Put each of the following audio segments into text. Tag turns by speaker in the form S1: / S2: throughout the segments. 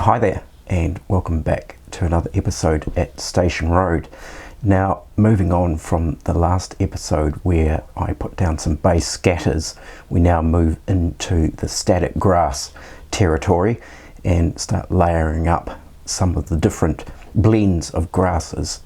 S1: Hi there and welcome back to another episode at Station Road. Now, moving on from the last episode where I put down some base scatters, we now move into the static grass territory and start layering up some of the different blends of grasses.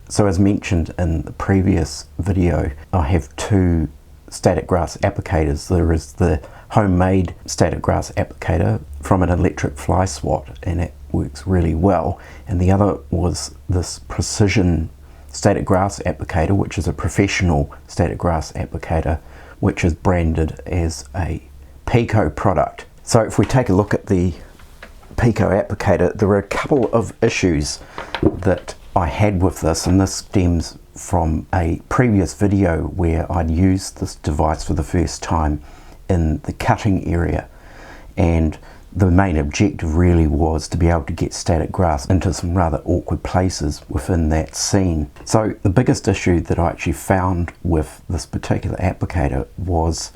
S1: So as mentioned in the previous video, I have two static grass applicators. There is the homemade static grass applicator from an electric fly swat, and it works really well. And the other was this precision static grass applicator, which is a professional static grass applicator, which is branded as a Peco product. So if we take a look at the Peco applicator, there are a couple of issues that I had with this, and this stems from a previous video where I'd used this device for the first time in the cutting area, and the main objective really was to be able to get static grass into some rather awkward places within that scene. So the biggest issue that I actually found with this particular applicator was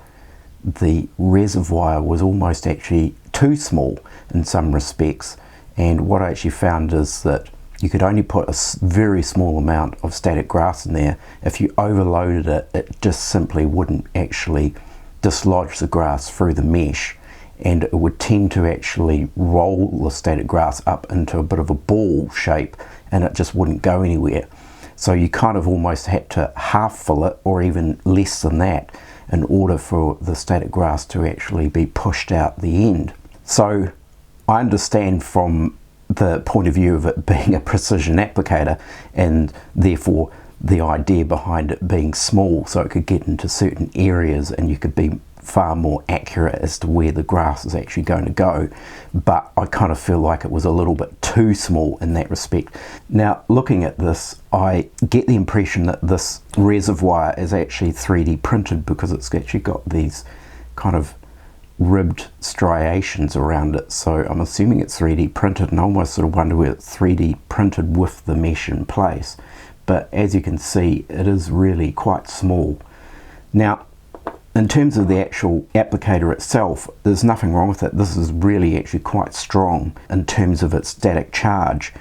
S1: the reservoir was almost actually too small in some respects, and what I actually found is that you could only put a very small amount of static grass in there. If you overloaded it, it just simply wouldn't actually dislodge the grass through the mesh, and it would tend to actually roll the static grass up into a bit of a ball shape, and it just wouldn't go anywhere. So you kind of almost had to half fill it, or even less than that, in order for the static grass to actually be pushed out the end. So I understand from the point of view of it being a precision applicator, and therefore the idea behind it being small so it could get into certain areas and you could be far more accurate as to where the grass is actually going to go. But I kind of feel like it was a little bit too small in that respect. Now, looking at this, I get the impression that this reservoir is actually 3D printed, because it's actually got these kind of ribbed striations around it, so I'm assuming it's 3D printed, and I almost sort of wonder whether it's 3D printed with the mesh in place. But as you can see, it is really quite small. Now, in terms of the actual applicator itself, there's nothing wrong with it. This is really actually quite strong in terms of its static charge,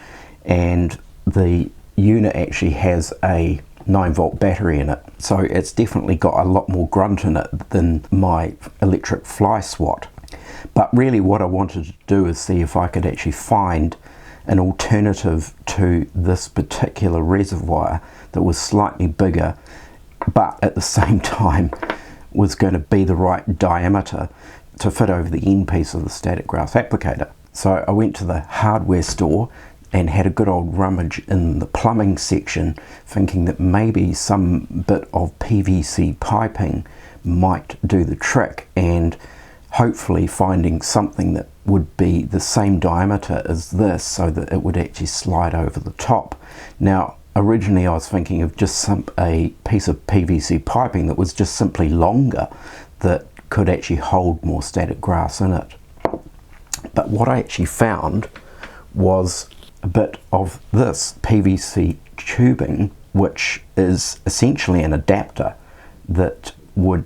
S1: and the unit actually has a 9-volt battery in it, so it's definitely got a lot more grunt in it than my electric fly swat. But really what I wanted to do is see if I could actually find an alternative to this particular reservoir that was slightly bigger, but at the same time was going to be the right diameter to fit over the end piece of the static grass applicator. So I went to the hardware store and had a good old rummage in the plumbing section, thinking that maybe some bit of PVC piping might do the trick, and hopefully finding something that would be the same diameter as this so that it would actually slide over the top. Now, originally I was thinking of just a piece of PVC piping that was just simply longer, that could actually hold more static grass in it. But what I actually found was a bit of this PVC tubing, which is essentially an adapter that would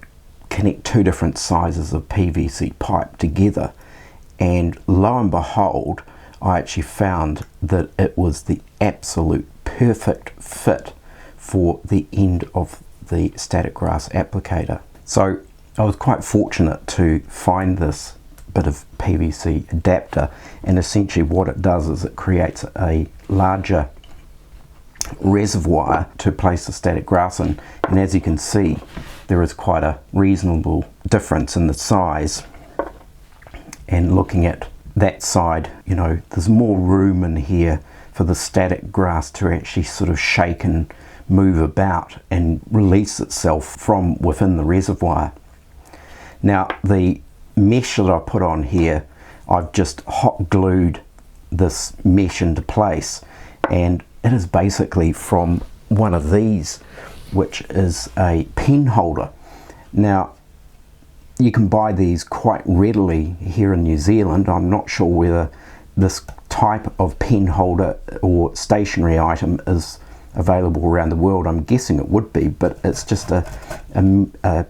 S1: connect two different sizes of PVC pipe together, and lo and behold, I actually found that it was the absolute perfect fit for the end of the static grass applicator. So I was quite fortunate to find this bit of PVC adapter, and essentially what it does is it creates a larger reservoir to place the static grass in, and as you can see, there is quite a reasonable difference in the size. And looking at that side, you know, there's more room in here for the static grass to actually sort of shake and move about and release itself from within the reservoir. Now, the mesh that I put on here, I've just hot glued this mesh into place, and it is basically from one of these, which is a pen holder. Now, you can buy these quite readily here in New Zealand. I'm not sure whether this type type of pen holder or stationary item is available around the world. I'm guessing it would be, but it's just a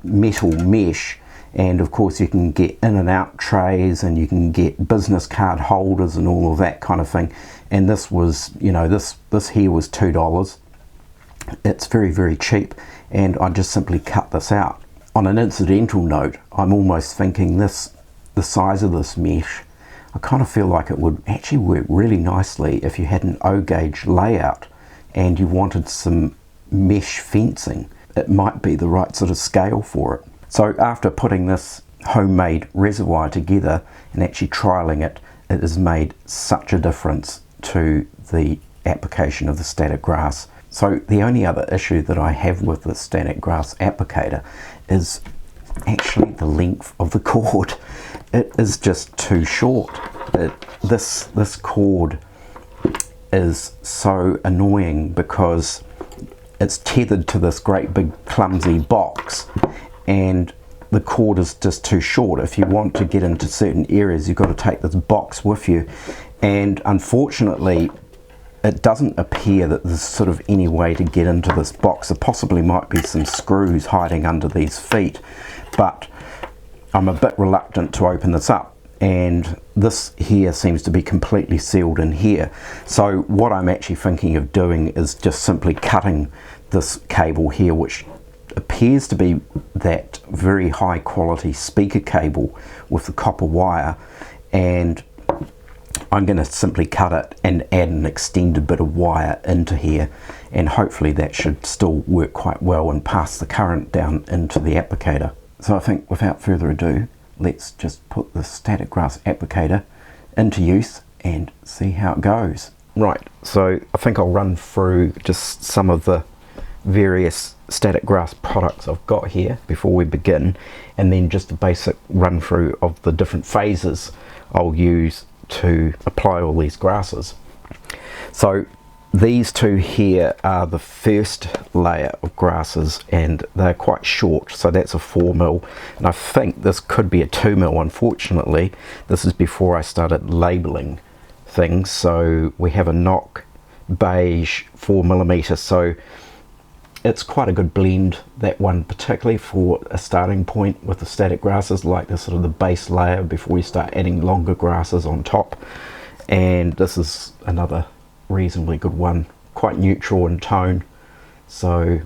S1: metal mesh, and of course you can get in and out trays, and you can get business card holders and all of that kind of thing. And this was, you know, this here was $2. It's very, very cheap, and I just simply cut this out. On an incidental note, I'm almost thinking the size of this mesh, I kind of feel like it would actually work really nicely if you had an O-gauge layout and you wanted some mesh fencing. It might be the right sort of scale for it. So after putting this homemade reservoir together and actually trialing it, it has made such a difference to the application of the static grass. So the only other issue that I have with the static grass applicator is actually the length of the cord. It is just too short. This cord is so annoying because it's tethered to this great big clumsy box, and the cord is just too short. If you want to get into certain areas, you've got to take this box with you, and unfortunately it doesn't appear that there's sort of any way to get into this box. There possibly might be some screws hiding under these feet, but I'm a bit reluctant to open this up, and this here seems to be completely sealed in here. So what I'm actually thinking of doing is just simply cutting this cable here, which appears to be that very high quality speaker cable with the copper wire, and I'm going to simply cut it and add an extended bit of wire into here, and hopefully that should still work quite well and pass the current down into the applicator. So I think without further ado, let's just put the static grass applicator into use and see how it goes. Right, so I think I'll run through just some of the various static grass products I've got here before we begin, and then just a basic run through of the different phases I'll use to apply all these grasses. So these two here are the first layer of grasses, and they're quite short, so that's a 4mm, and I think this could be a 2mm. Unfortunately, this is before I started labeling things. So we have a knock beige 4mm, so it's quite a good blend, that one, particularly for a starting point with the static grasses, like the sort of the base layer before you start adding longer grasses on top. And this is another reasonably good one, quite neutral in tone, so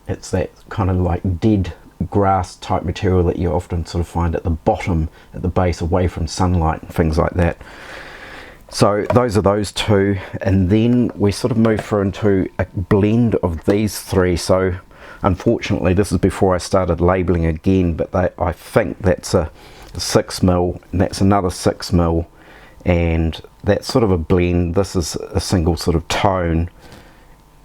S1: it's that kind of like dead grass type material that you often sort of find at the bottom, at the base, away from sunlight and things like that. So those are those two, and then we sort of move through into a blend of these three. So unfortunately this is before I started labeling again, but I think that's a 6mm, and that's another 6mm, and that's sort of a blend. This is a single sort of tone,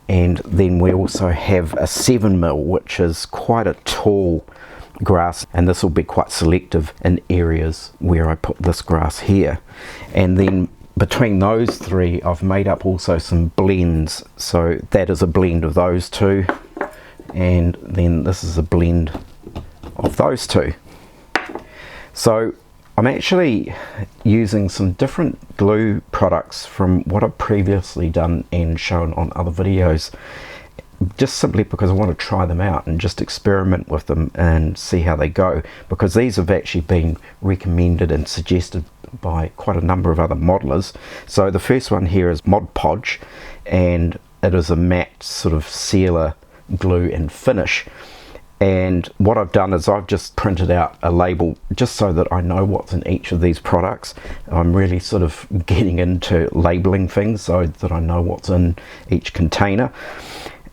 S1: and then we also have a 7mm, which is quite a tall grass, and this will be quite selective in areas where I put this grass here. And then between those three I've made up also some blends, so that is a blend of those two, and then this is a blend of those two. So I'm actually using some different glue products from what I've previously done and shown on other videos, just simply because I want to try them out and just experiment with them and see how they go, because these have actually been recommended and suggested by quite a number of other modelers. So the first one here is Mod Podge, and it is a matte sort of sealer glue and finish. And what I've done is I've just printed out a label just so that I know what's in each of these products. I'm really sort of getting into labeling things so that I know what's in each container.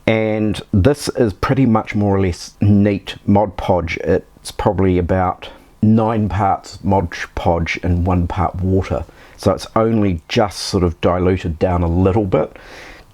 S1: And this is pretty much more or less neat Mod Podge. It's probably about 9 parts Mod Podge and 1 part water. So it's only just sort of diluted down a little bit,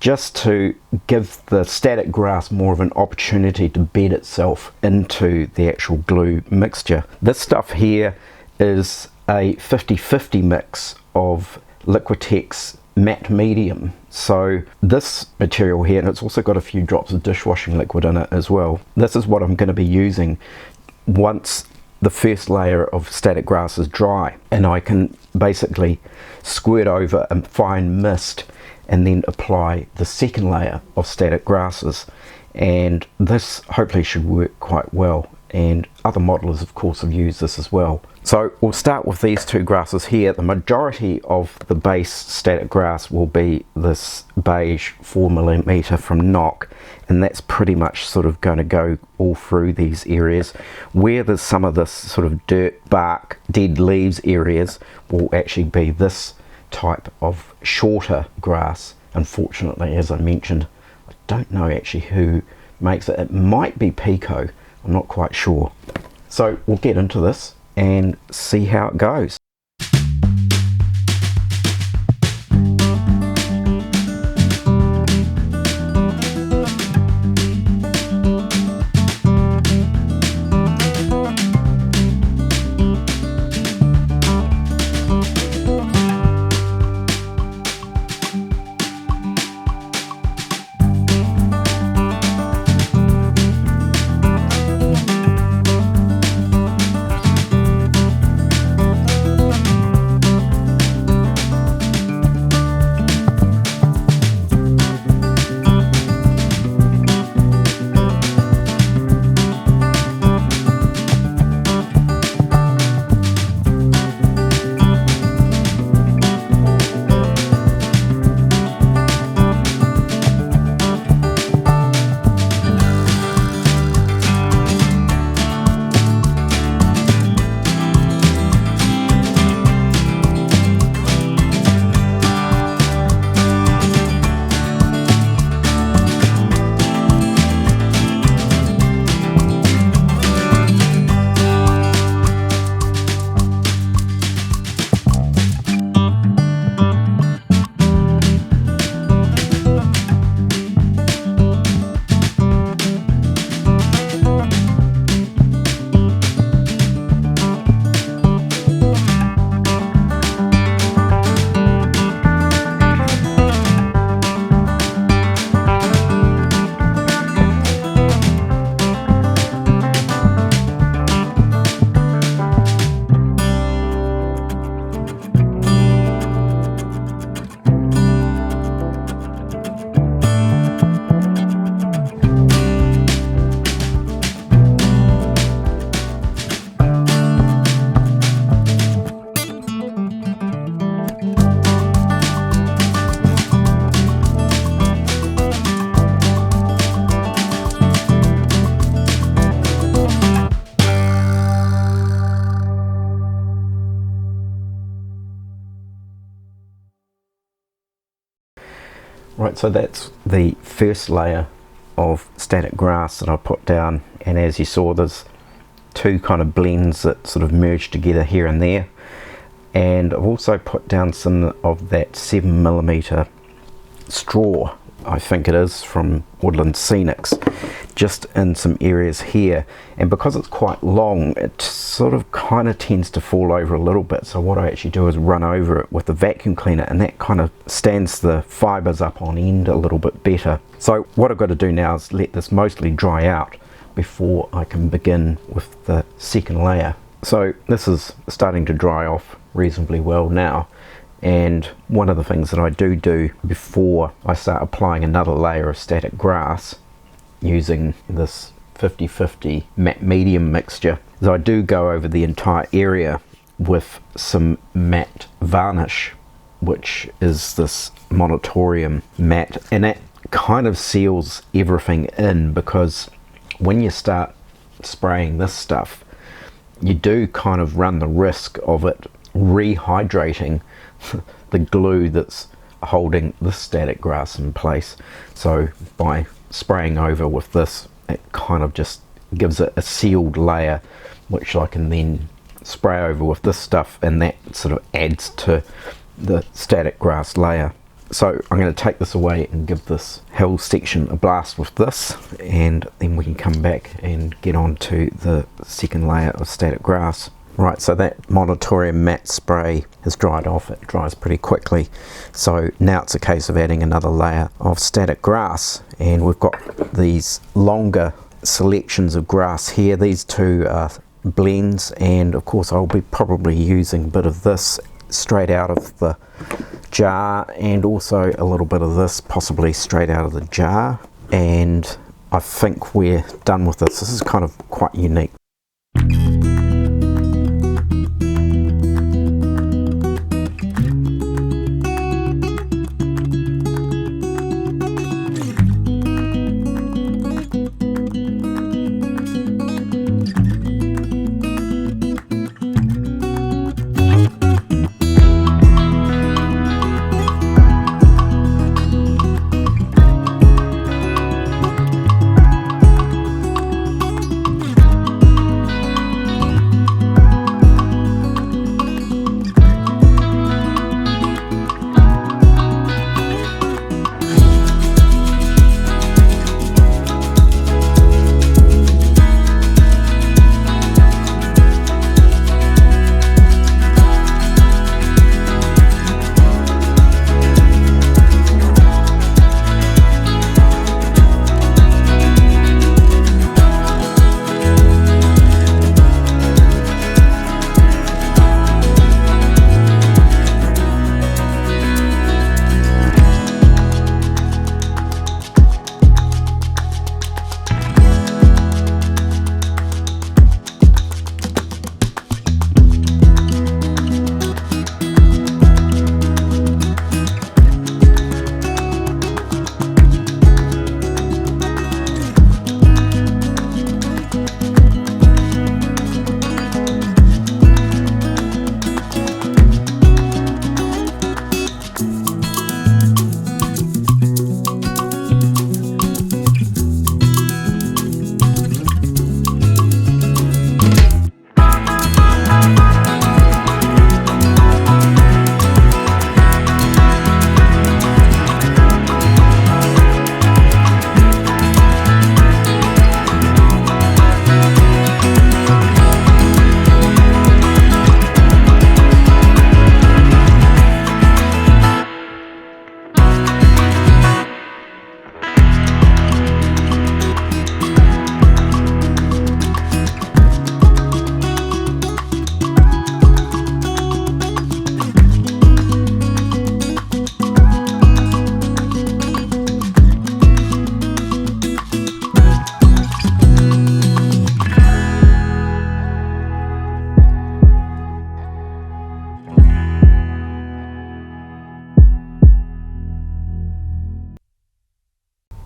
S1: just to give the static grass more of an opportunity to bed itself into the actual glue mixture. This stuff here is a 50-50 mix of Liquitex matte medium. So this material here, and it's also got a few drops of dishwashing liquid in it as well, this is what I'm going to be using once the first layer of static grass is dry, and I can basically squirt over a fine mist and then apply the second layer of static grasses, and this hopefully should work quite well, and other modelers of course have used this as well. So we'll start with these two grasses here. The majority of the base static grass will be this beige 4mm from Nock, and that's pretty much sort of going to go all through these areas. Where there's some of this sort of dirt, bark, dead leaves areas will actually be this type of shorter grass. Unfortunately, as I mentioned, I don't know actually who makes it. It might be Peco, I'm not quite sure. So we'll get into this and see how it goes. Right, so that's the first layer of static grass that I put down, and as you saw there's two kind of blends that sort of merge together here and there, and I've also put down some of that 7mm straw, I think it is, from Woodland Scenics, just in some areas here, and because it's quite long it sort of kind of tends to fall over a little bit, so what I actually do is run over it with the vacuum cleaner, and that kind of stands the fibres up on end a little bit better. So what I've got to do now is let this mostly dry out before I can begin with the second layer. So this is starting to dry off reasonably well now, and one of the things that I do before I start applying another layer of static grass using this 50-50 matte medium mixture is I do go over the entire area with some matte varnish, which is this monotorium matte, and that kind of seals everything in, because when you start spraying this stuff you do kind of run the risk of it rehydrating the glue that's holding this static grass in place. So by spraying over with this, it kind of just gives it a sealed layer, which I can then spray over with this stuff, and that sort of adds to the static grass layer. So I'm going to take this away and give this hill section a blast with this, and then we can come back and get on to the second layer of static grass. Right, so that monotorium matte spray has dried off. It dries pretty quickly. So now it's a case of adding another layer of static grass, and we've got these longer selections of grass here. These two are blends, and of course I'll be probably using a bit of this straight out of the jar, and also a little bit of this possibly straight out of the jar, and I think we're done with this. This is kind of quite unique.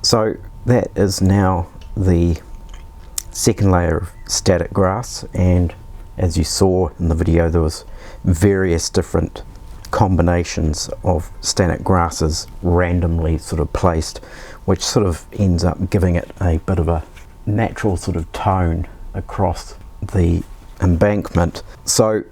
S1: So that is now the second layer of static grass, and as you saw in the video, there was various different combinations of static grasses randomly sort of placed, which sort of ends up giving it a bit of a natural sort of tone across the embankment. So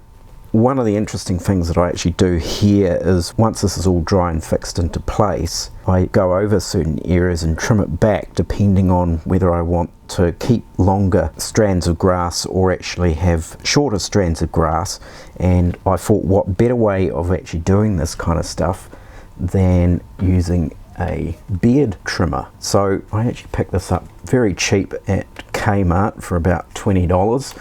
S1: one of the interesting things that I actually do here is, once this is all dry and fixed into place, I go over certain areas and trim it back depending on whether I want to keep longer strands of grass or actually have shorter strands of grass. And I thought, what better way of actually doing this kind of stuff than using a beard trimmer. So I actually picked this up very cheap at Kmart for about $20.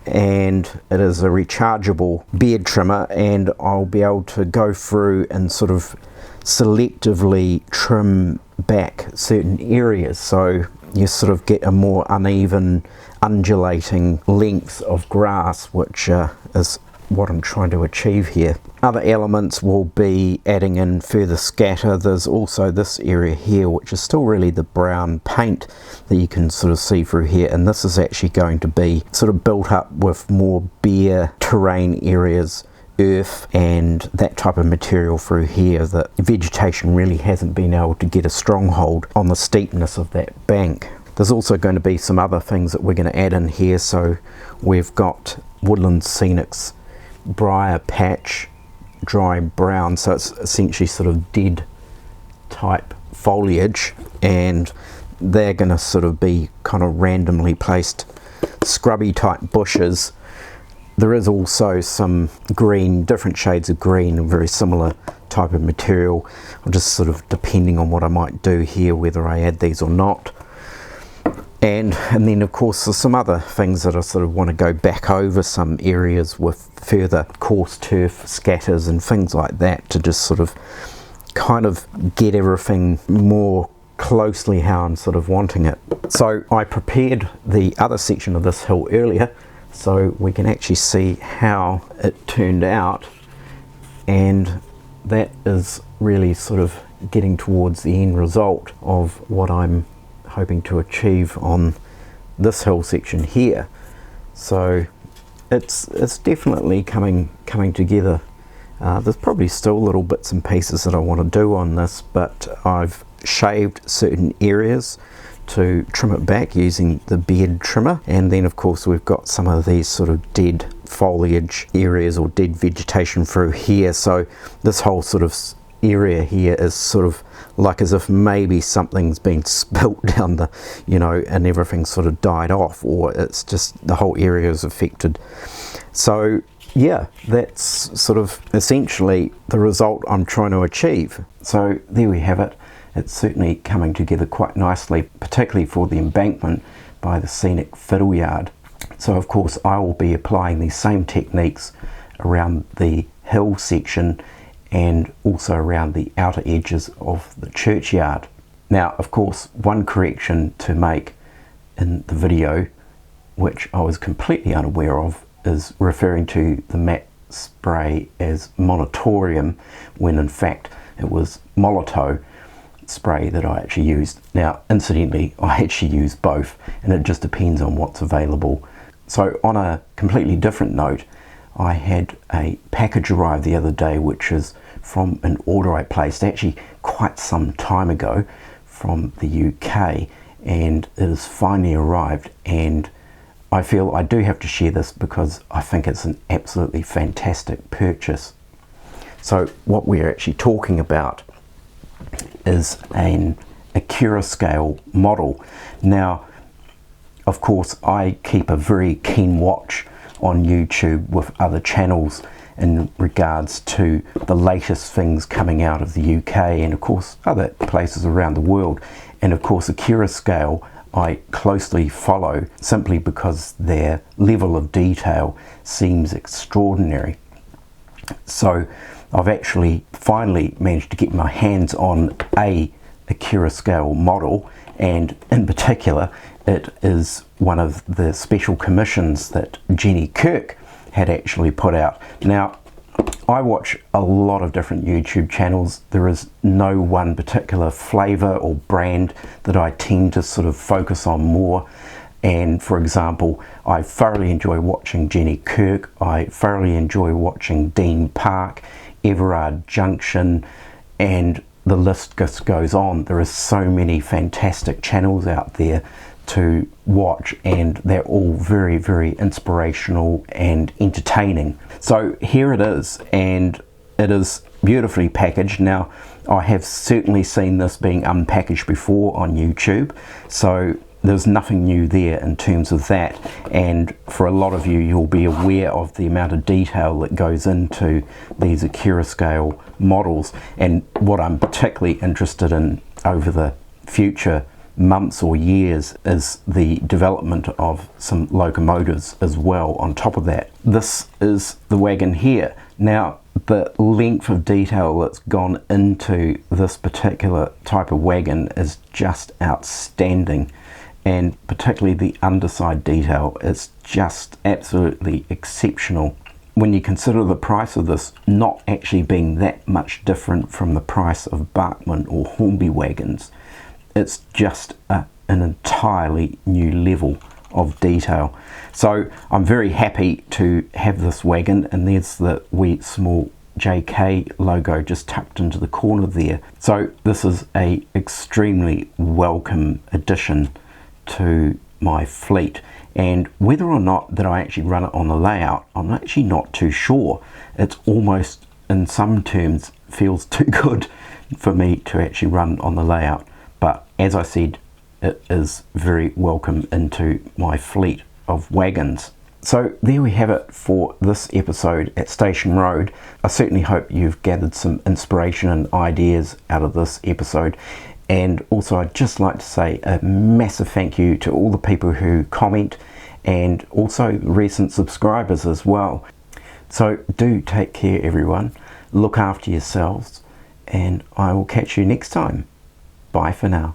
S1: And it is a rechargeable beard trimmer, and I'll be able to go through and sort of selectively trim back certain areas, so you sort of get a more uneven, undulating length of grass, which is what I'm trying to achieve here. Other elements will be adding in further scatter. There's also this area here, which is still really the brown paint that you can sort of see through here, and this is actually going to be sort of built up with more bare terrain areas, earth and that type of material through here. The vegetation really hasn't been able to get a stronghold on the steepness of that bank. There's also going to be some other things that we're going to add in here. So we've got Woodland Scenics briar patch, dry brown, so it's essentially sort of dead type foliage, and they're going to sort of be kind of randomly placed scrubby type bushes. There is also some green, different shades of green, very similar type of material. I'm just sort of depending on what I might do here, whether I add these or not. And then of course there's some other things that I sort of want to go back over some areas with further coarse turf scatters and things like that, to just sort of kind of get everything more closely how I'm sort of wanting it. So I prepared the other section of this hill earlier so we can actually see how it turned out, and that is really sort of getting towards the end result of what I'm hoping to achieve on this hill section here. So it's definitely coming together. There's probably still little bits and pieces that I want to do on this, but I've shaved certain areas to trim it back using the beard trimmer, and then of course we've got some of these sort of dead foliage areas or dead vegetation through here. So this whole sort of area here is sort of like as if maybe something's been spilt down the, you know, and everything sort of died off, or it's just the whole area is affected. So yeah, that's sort of essentially the result I'm trying to achieve. So there we have it. It's certainly coming together quite nicely, particularly for the embankment by the scenic fiddle yard. So of course I will be applying these same techniques around the hill section and also around the outer edges of the churchyard. Now of course one correction to make in the video, which I was completely unaware of, is referring to the matte spray as Monotorium when in fact it was Molotow spray that I actually used. Now incidentally I actually use both, and it just depends on what's available. So on a completely different note, I had a package arrive the other day which is from an order I placed actually quite some time ago from the UK, and it has finally arrived, and I feel I do have to share this because I think it's an absolutely fantastic purchase. So what we're actually talking about is an Accurascale model. Now of course I keep a very keen watch on YouTube with other channels in regards to the latest things coming out of the UK and of course other places around the world, and of course Accurascale I closely follow simply because their level of detail seems extraordinary. So I've actually finally managed to get my hands on a Accurascale model, and in particular it is one of the special commissions that Jenny Kirk had actually put out. Now I watch a lot of different YouTube channels. There is no one particular flavour or brand that I tend to sort of focus on more. And for example, I thoroughly enjoy watching Jenny Kirk, I thoroughly enjoy watching Dean Park, Everard Junction, and the list just goes on. There are so many fantastic channels out there to watch, and they're all very, very inspirational and entertaining. So here it is, and it is beautifully packaged. Now I have certainly seen this being unpackaged before on YouTube, so there's nothing new there in terms of that, and for a lot of you, you'll be aware of the amount of detail that goes into these Accurascale models. And what I'm particularly interested in over the future months or years is the development of some locomotives as well on top of that. This is the wagon here. Now the length of detail that's gone into this particular type of wagon is just outstanding, and particularly the underside detail is just absolutely exceptional. When you consider the price of this not actually being that much different from the price of Bachmann or Hornby wagons, it's just an entirely new level of detail. So I'm very happy to have this wagon, and there's the wee small JK logo just tucked into the corner there. So this is a extremely welcome addition to my fleet, and whether or not that I actually run it on the layout, I'm actually not too sure. It's almost in some terms feels too good for me to actually run on the layout, but as I said, it is very welcome into my fleet of wagons. So there we have it for this episode at Station Road. I certainly hope you've gathered some inspiration and ideas out of this episode, And also I'd just like to say a massive thank you to all the people who comment, and also recent subscribers as well. So do take care everyone, look after yourselves, and I will catch you next time. Bye for now.